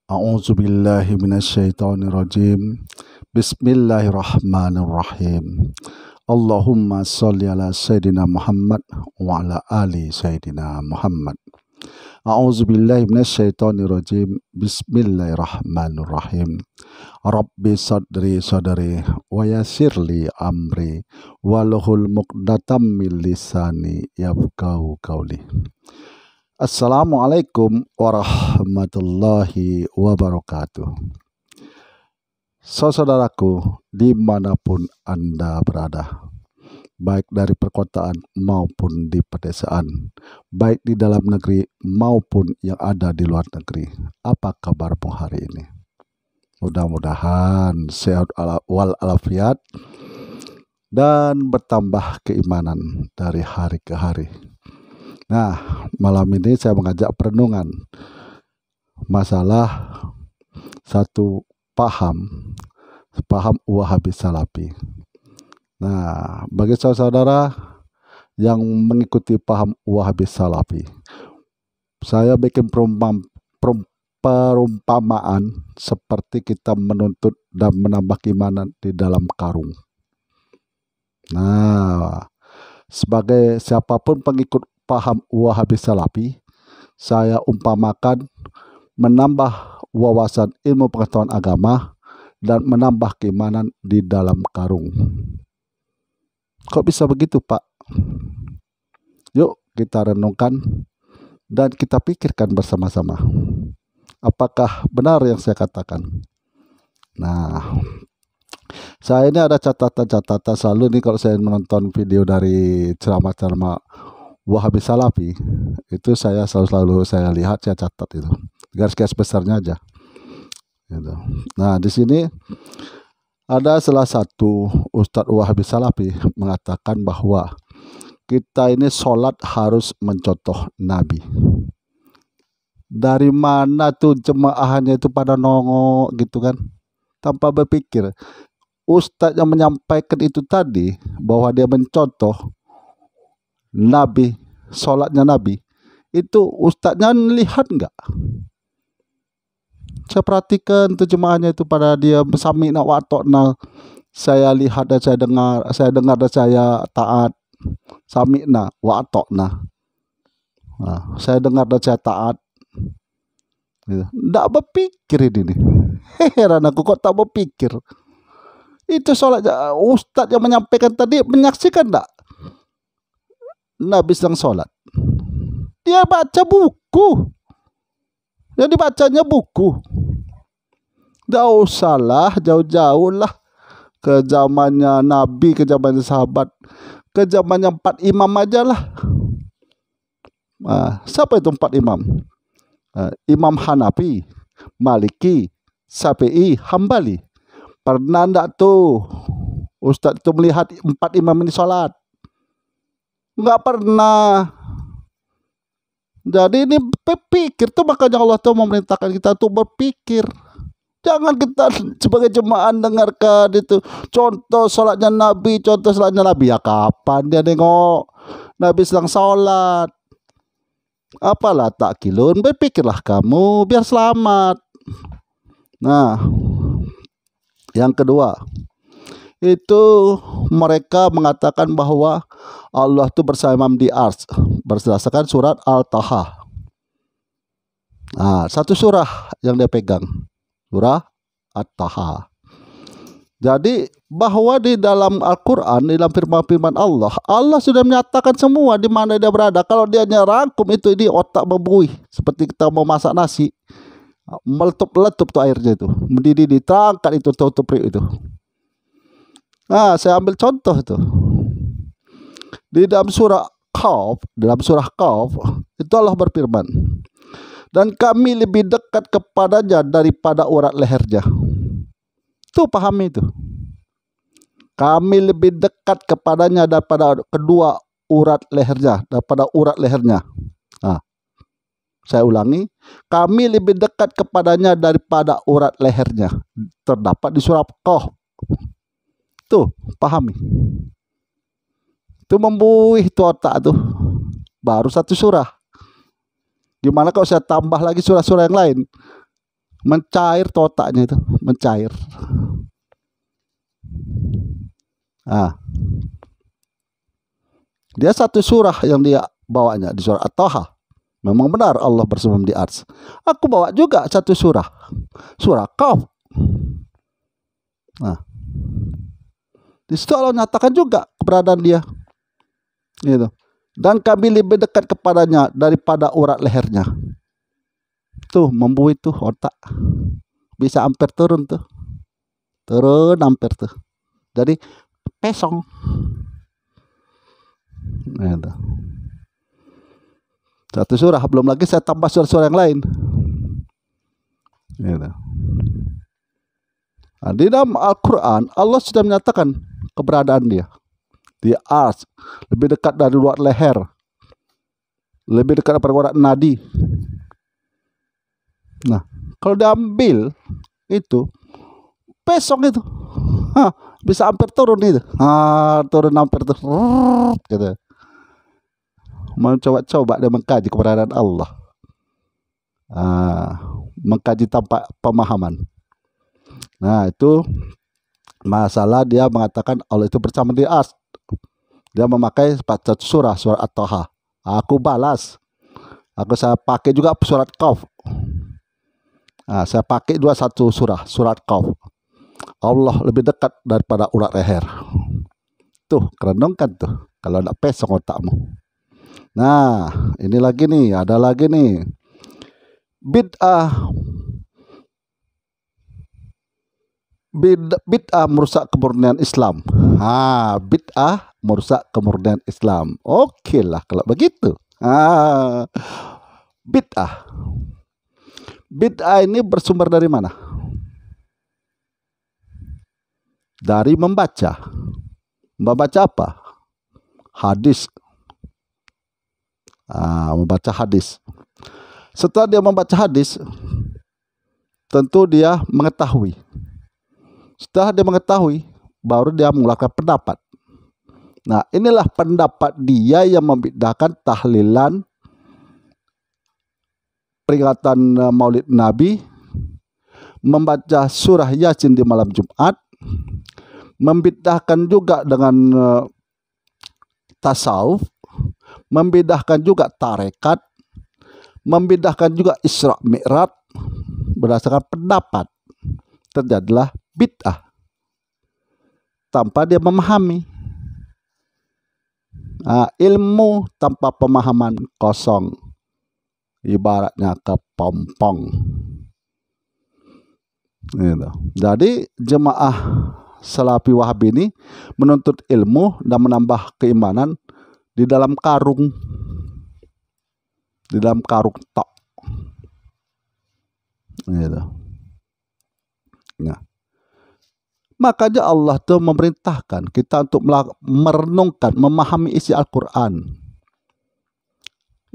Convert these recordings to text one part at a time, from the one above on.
A'udzubillahi minasyaitonirrajim. Bismillahirrahmanirrahim. Allahumma sholli ala Sayyidina Muhammad wa ala ali Sayyidina Muhammad. A'udzubillahi minasyaitonirrajim. Bismillahirrahmanirrahim. Rabbi sadri sadari wa yassirli amri waluhul muqdatam min lisani yafqahu qawli. Assalamualaikum warahmatullahi wabarakatuh. Saudaraku dimanapun Anda berada, baik dari perkotaan maupun di pedesaan, baik di dalam negeri maupun yang ada di luar negeri, apa kabarmu hari ini? Mudah-mudahan sehat walafiat dan bertambah keimanan dari hari ke hari. Nah, malam ini saya mengajak perenungan masalah satu paham Wahabi Salafi. Nah, bagi saudara yang mengikuti paham Wahabi Salafi, saya bikin perumpamaan seperti kita menuntut dan menambah keimanan di dalam karung. Nah, sebagai siapapun pengikut paham Wahabi Salafi, saya umpamakan menambah wawasan ilmu pengetahuan agama dan menambah keimanan di dalam karung. Kok bisa begitu, Pak? Yuk kita renungkan dan kita pikirkan bersama-sama. Apakah benar yang saya katakan? Nah, saya ini ada catatan-catatan selalu nih kalau saya menonton video dari ceramah-ceramah Wahabi Salafi, itu saya selalu saya lihat, saya catat itu garis-garis besarnya aja gitu. Nah, di sini ada salah satu Ustadz Wahabi Salafi mengatakan bahwa kita ini sholat harus mencontoh Nabi. Dari mana tuh jemaahnya itu pada nongok gitu kan, tanpa berpikir. Ustadz yang menyampaikan itu tadi bahwa dia mencontoh Nabi, sholatnya Nabi, itu ustadznya lihat nggak? Saya perhatikan tuh jemaahnya itu pada dia sami'na wa ata'na. Saya lihat dan saya dengar dan saya taat. Sami'na wa ata'na. Nah, saya dengar dan saya taat. Nggak berpikir ini nih. Heran aku kok tak berpikir. Itu sholatnya ustadz yang menyampaikan tadi, menyaksikan nggak Nabi sedang sholat? Dia baca buku. Yang dibacanya buku. Tidak usahlah jauh-jauh lah ke zamannya Nabi, ke zamannya sahabat, ke zamannya 4 imam aja lah. Nah, siapa itu 4 imam? Imam Hanafi, Maliki, Syafi'i, Hambali. Pernah enggak tuh ustadz itu melihat 4 imam ini sholat? Enggak pernah. Jadi ini berpikir tuh, makanya Allah tuh memerintahkan kita tuh berpikir. Jangan kita sebagai jemaah dengarkan itu contoh sholatnya Nabi, contoh sholatnya Nabi. Ya kapan dia nengok Nabi sedang sholat? Apalah takkilun, berpikirlah kamu biar selamat. Nah, yang kedua, itu mereka mengatakan bahwa Allah itu bersama di ars berdasarkan surat Al-Taha. Nah, satu surah yang dia pegang, surah At-Taha. Jadi bahwa di dalam Al-Quran, di dalam firman-firman Allah, Allah sudah menyatakan semua di mana dia berada. Kalau dia nyerangkum itu di otak berbuih, seperti kita mau masak nasi, meletup-letup tuh airnya itu, mendidih, ditangkat itu tutup itu. Nah, saya ambil contoh itu di dalam surah Qaf. Dalam surah Qaf itu Allah berfirman, dan kami lebih dekat kepadanya daripada urat lehernya. Tuh pahami itu. Kami lebih dekat kepadanya daripada kedua urat lehernya, daripada urat lehernya. Nah, saya ulangi, kami lebih dekat kepadanya daripada urat lehernya. Terdapat di surah Qaf. Tuh, pahami. Itu membuih tuh otak tuh. Baru satu surah. Gimana kalau saya tambah lagi surah-surah yang lain? mencair tuh otaknya itu, mencair. Dia satu surah yang dia bawanya di surah At-Taha. Memang benar Allah bersemayam di ars. Aku bawa juga satu surah, surah Qaf. Di situ Allah nyatakan juga keberadaan dia, gitu. Dan kami lebih dekat kepadanya daripada urat lehernya. Tuh membuih tuh otak, bisa hampir turun tuh, hampir tuh. Jadi pesong. Gitu. Satu surah, belum lagi saya tambah surah-surah yang lain. Gitu. Nah, di dalam Al-Quran Allah sudah menyatakan keberadaan dia di ars, lebih dekat dari urat leher, lebih dekat daripada urat nadi. Nah, kalau diambil itu pesong itu, bisa hampir turun itu, turun hampir tuh, gitu. Mau coba-coba dia mengkaji keberadaan Allah, mengkaji tanpa pemahaman. Nah, itu masalah dia mengatakan Allah itu bersama di ars. Dia memakai satu surah At-Taha. Aku balas, saya pakai juga surat Qaf. Saya pakai dua satu surat Qaf. Allah lebih dekat daripada urat leher. Tuh kerenungkan tuh, kalau nak pesong otakmu. Nah, ini lagi nih, ada lagi nih. Bid'ah merusak kemurnian Islam. Bid'ah merusak kemurnian Islam. Oke lah kalau begitu. Bid'ah ini bersumber dari mana? Dari membaca. Membaca apa? Hadis. Membaca hadis. Setelah dia membaca hadis, tentu dia mengetahui. Setelah dia mengetahui, baru dia mengeluarkan pendapat. Nah, inilah pendapat dia yang membid'ahkan tahlilan, peringatan Maulid Nabi, membaca surah Yasin di malam Jumat, membid'ahkan juga dengan tasawuf, membid'ahkan juga tarekat, membid'ahkan juga Isra Mi'raj. Berdasarkan pendapat, terjadilah bid'ah tanpa dia memahami. Ilmu tanpa pemahaman kosong, ibaratnya kepompong. Gitu. Jadi jemaah Salafi Wahabi ini menuntut ilmu dan menambah keimanan di dalam karung, tok. Gitu. Nah, makanya Allah tuh memerintahkan kita untuk merenungkan, memahami isi Al-Quran.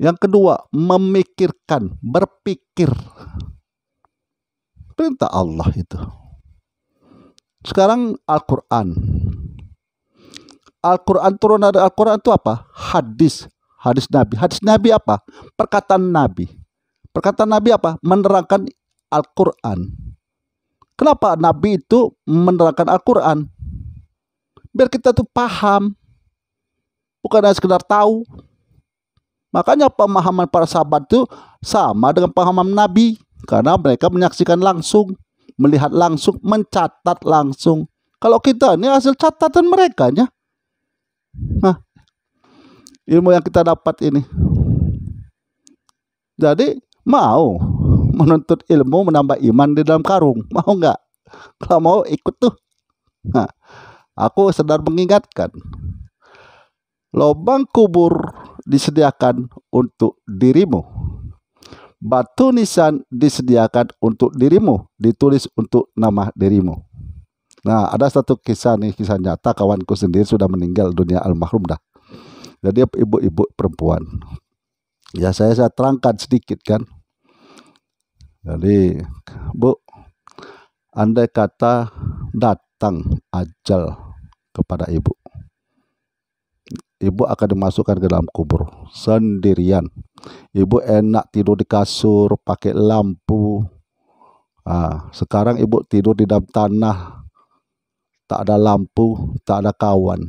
Yang kedua, memikirkan, berpikir. Perintah Allah itu. Sekarang Al-Quran. Al-Quran, turun dari Al-Quran itu apa? Hadis Nabi. Hadis Nabi apa? Perkataan Nabi. Perkataan Nabi apa? Menerangkan Al-Quran. Kenapa Nabi itu menerangkan Al-Quran? Biar kita tuh paham, bukan hanya sekedar tahu. Makanya pemahaman para sahabat itu sama dengan pemahaman Nabi, karena mereka menyaksikan langsung, melihat langsung, mencatat langsung. Kalau kita ini hasil catatan mereka nya. Ilmu yang kita dapat ini. Jadi mau menuntut ilmu menambah iman di dalam karung, mau nggak? Kalau mau ikut tuh. Aku sedang mengingatkan, lubang kubur disediakan untuk dirimu, batu nisan disediakan untuk dirimu, ditulis untuk nama dirimu. Nah, ada satu kisah nih, kisah nyata, kawanku sendiri sudah meninggal dunia almarhum dah. Jadi ibu-ibu perempuan. Ya saya terangkan sedikit kan. Jadi, Bu, andai kata datang ajal kepada ibu, ibu akan dimasukkan ke dalam kubur sendirian. Ibu enak tidur di kasur, pakai lampu, Sekarang ibu tidur di dalam tanah, tak ada lampu, tak ada kawan.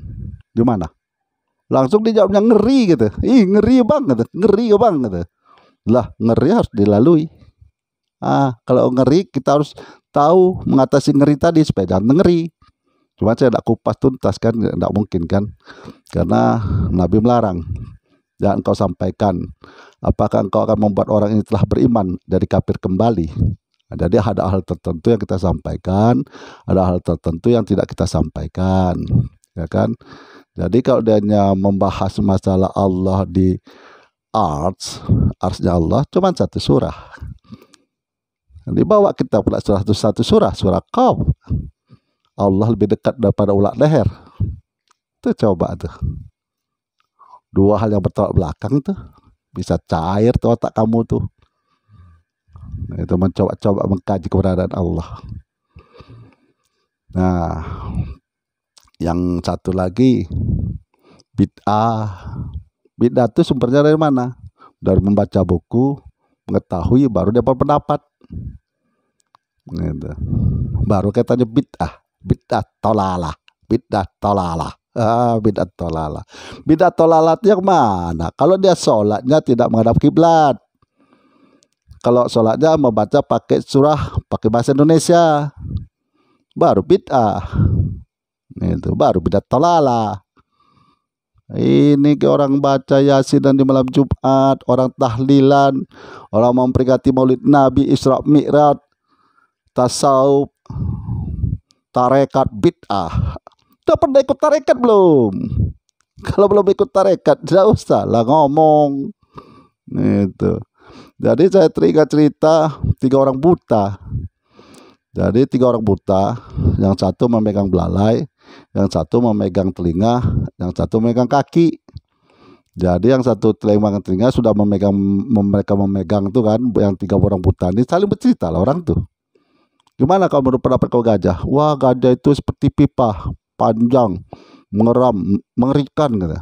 Gimana? Langsung dijawabnya ngeri gitu. Ih, ngeri bang gitu. Ngeri bang gitu. Lah, ngeri harus dilalui. Kalau ngeri kita harus tahu mengatasi ngeri tadi supaya jangan ngeri. Cuma saya tidak kupas tuntas kan, tidak mungkin kan. Karena Nabi melarang. Jangan kau sampaikan. Apakah engkau akan membuat orang ini telah beriman dari kafir kembali? Jadi ada hal tertentu yang kita sampaikan, ada hal tertentu yang tidak kita sampaikan, ya kan? Jadi kalau dia hanya membahas masalah Allah di arsnya Allah cuma satu surah. Dibawa kita pula satu surah Qaf. Allah lebih dekat daripada ulat leher. Tuh coba tuh. Dua hal yang bertolak belakang tuh. Bisa cair tuh otak kamu tuh. Itu mencoba-coba mengkaji keberadaan Allah. Nah, yang satu lagi bid'ah. Bid'ah itu sumbernya dari mana? Dari membaca buku, mengetahui, baru dia berpendapat. Gitu. Baru katanya bid'ah. Bid'ah tolalah. Bid'ah tolalah. Bid'ah tolalah. Bid'ah tolalah itu yang mana? Kalau dia sholatnya tidak menghadap kiblat. Kalau sholatnya membaca pakai surah, pakai bahasa Indonesia, baru bid'ah. Itu baru bid'ah tolalah. Ini ke orang baca Yasin dan di malam Jumat, orang tahlilan, orang memperingati Maulid Nabi, Isra Mi'raj, tasawuf, tarekat, bid'ah. Udah pernah ikut tarekat belum? Kalau belum ikut tarekat, tidak usah lah ngomong. Itu. Jadi saya teringat cerita 3 orang buta. Jadi 3 orang buta, yang satu memegang belalai, yang satu memegang telinga, yang satu memegang kaki. Jadi yang satu memegang telinga sudah mereka memegang tuh kan, yang 3 orang buta ini saling bercerita lah orang tuh. Gimana kalau menurut pendapat kau gajah? Wah, gajah itu seperti pipa, panjang, mengeram, mengerikan gitu.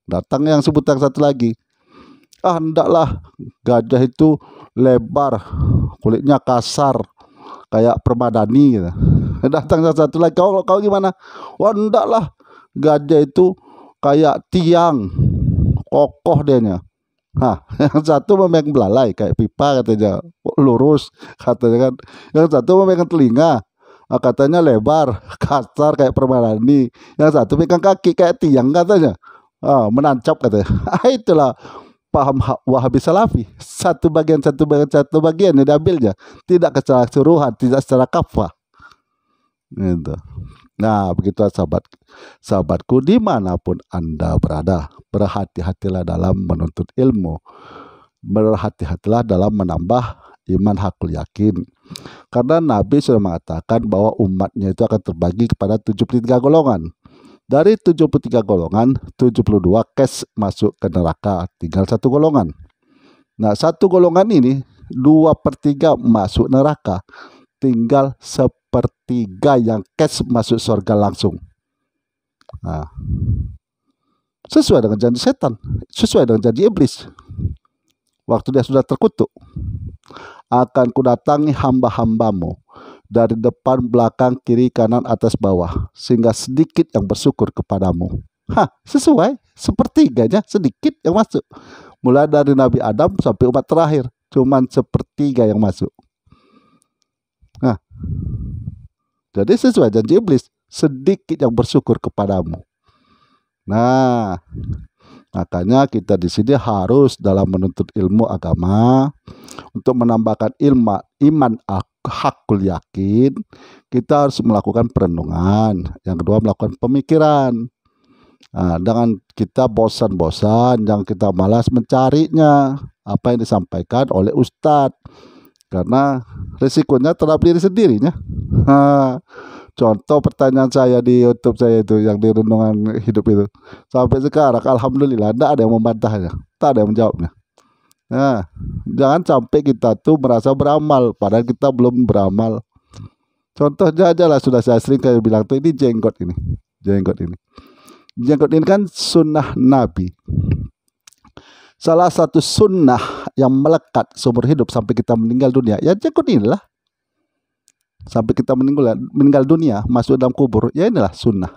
Datang yang sebut yang satu lagi. Ndaklah, gajah itu lebar, kulitnya kasar, kayak permadani gitu. Datang satu lagi, kau gimana? Wah, ndaklah, gajah itu kayak tiang, kokoh dianya. Yang satu memegang belalai kayak pipa katanya, lurus katanya kan. Yang satu memegang telinga, katanya lebar, kasar kayak permadani. Yang satu memegang kaki kayak tiang katanya, menancap katanya. Itulah paham Wahabi Salafi, satu bagian yang diambilnya, tidak secara keseluruhan, tidak secara kafah. Gitu. Nah, begitu sahabatku dimanapun Anda berada, berhati-hatilah dalam menuntut ilmu, berhati-hatilah dalam menambah iman hakul yakin. Karena Nabi sudah mengatakan bahwa umatnya itu akan terbagi kepada 73 golongan. Dari 73 golongan, 72 kes masuk ke neraka, tinggal 1 golongan. Nah, 1 golongan ini 2/3 masuk neraka, tinggal 1/3 yang kes masuk surga langsung. Nah, sesuai dengan janji setan, sesuai dengan janji iblis. Waktu dia sudah terkutuk, akan kudatangi hamba-hambamu dari depan, belakang, kiri, kanan, atas, bawah, sehingga sedikit yang bersyukur kepadamu. Sesuai, 1/3-nya sedikit yang masuk. Mulai dari Nabi Adam sampai umat terakhir, cuman 1/3 yang masuk. Jadi sesuai janji iblis, sedikit yang bersyukur kepadamu. Nah, makanya kita di sini harus dalam menuntut ilmu agama, untuk menambahkan iman hakul yakin, kita harus melakukan perenungan. Yang kedua, melakukan pemikiran. Dengan kita bosan-bosan, jangan kita malas mencarinya apa yang disampaikan oleh ustadz, karena risikonya terhadap diri sendirinya. Contoh pertanyaan saya di YouTube saya itu, yang di renungan hidup itu, sampai sekarang alhamdulillah tidak ada yang membantahnya, tak ada yang menjawabnya. Nah, jangan sampai kita tuh merasa beramal padahal kita belum beramal. Contohnya aja lah, sudah saya sering kayak bilang tuh, ini jenggot ini kan sunnah Nabi. Salah satu sunnah yang melekat seumur hidup sampai kita meninggal dunia, ya jenggot inilah. sampai kita meninggal dunia, masuk dalam kubur, ya inilah sunnah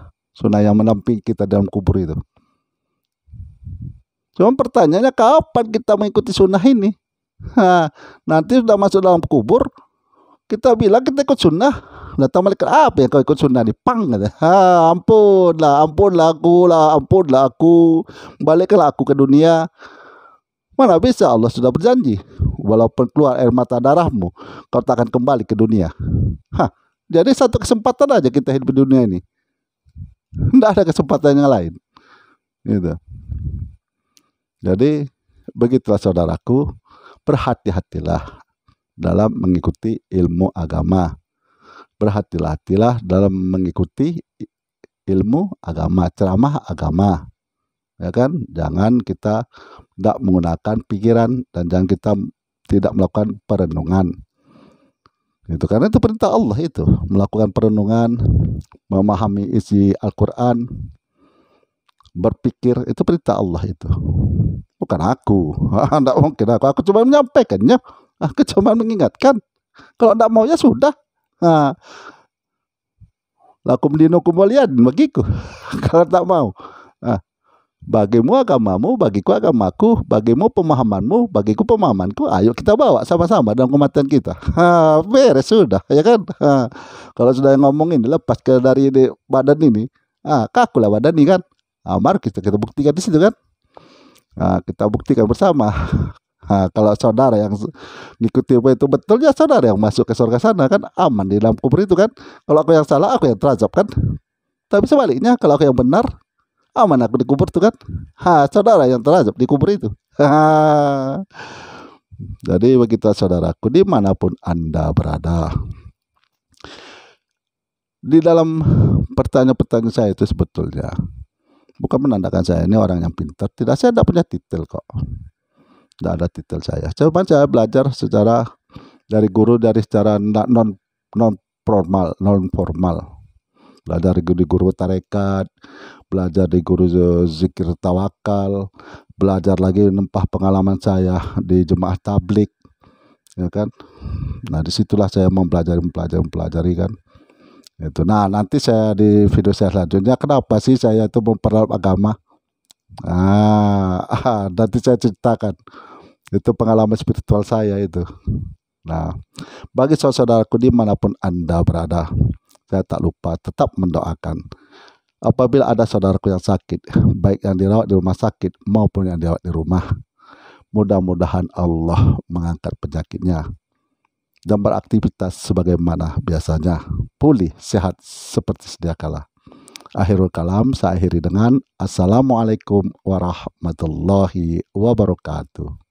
yang menampingi kita dalam kubur itu. Cuma pertanyaannya kapan kita mengikuti sunnah ini? Nanti sudah masuk dalam kubur, kita bilang kita ikut sunnah, datang malaikat, apa yang kau ikut sunnah nih? Pang, kata. Ampunlah aku, balikkanlah aku ke dunia. Mana bisa, Allah sudah berjanji, walaupun keluar air mata darahmu, kau tak akan kembali ke dunia. Jadi satu kesempatan aja kita hidup di dunia ini, tidak ada kesempatan yang lain. Gitu. Jadi begitulah saudaraku, berhati-hatilah dalam mengikuti ilmu agama. Berhati-hatilah dalam mengikuti ilmu agama, ceramah agama. Ya kan? Jangan kita tidak menggunakan pikiran, dan jangan kita tidak melakukan perenungan. Itu karena itu perintah Allah itu, melakukan perenungan, memahami isi Al-Qur'an, berpikir, itu perintah Allah itu. Bukan aku. Tidak mungkin aku cuma menyampaikannya. Aku cuma mengingatkan. Kalau tidak mau ya sudah. Lakum dinukum waliyadin, bagiku. Kalau tak mau, bagimu agamamu, bagiku agamaku, bagimu pemahamanmu, bagiku pemahamanku. Ayo kita bawa sama-sama dalam kematian kita. Beres sudah, ya kan? Kalau sudah ngomong ini, lepas dari badan ini, kakulah badan ini kan. Mari kita buktikan di situ kan. Kita buktikan bersama. Kalau saudara yang ngikuti itu betul, ya saudara yang masuk ke surga sana kan, aman di dalam kubur itu kan. Kalau aku yang salah, aku yang terazab kan. Tapi sebaliknya, kalau aku yang benar, aman aku di kubur itu kan. Saudara yang terazab di kubur itu. Jadi begitu saudaraku, dimanapun Anda berada. Di dalam pertanyaan-pertanyaan saya itu sebetulnya bukan menandakan saya ini orang yang pintar. Tidak, saya tidak punya titel kok. Tidak ada titel saya. Coba saya belajar secara dari guru, dari secara non formal. Belajar di guru tarekat, belajar di guru zikir tawakal, belajar lagi nempah pengalaman saya di jemaah tablik, ya kan. Nah disitulah saya mempelajari kan. Itu. Nah nanti saya di video saya selanjutnya, kenapa sih saya itu memperdalam agama? Nanti saya ceritakan itu pengalaman spiritual saya itu. Nah, bagi saudaraku dimanapun Anda berada, saya tak lupa tetap mendoakan. Apabila ada saudaraku yang sakit, baik yang dirawat di rumah sakit maupun yang dirawat di rumah, mudah-mudahan Allah mengangkat penyakitnya dan beraktivitas sebagaimana biasanya, pulih sehat seperti sedia kala. Akhirul kalam, saya akhiri dengan Assalamualaikum warahmatullahi wabarakatuh.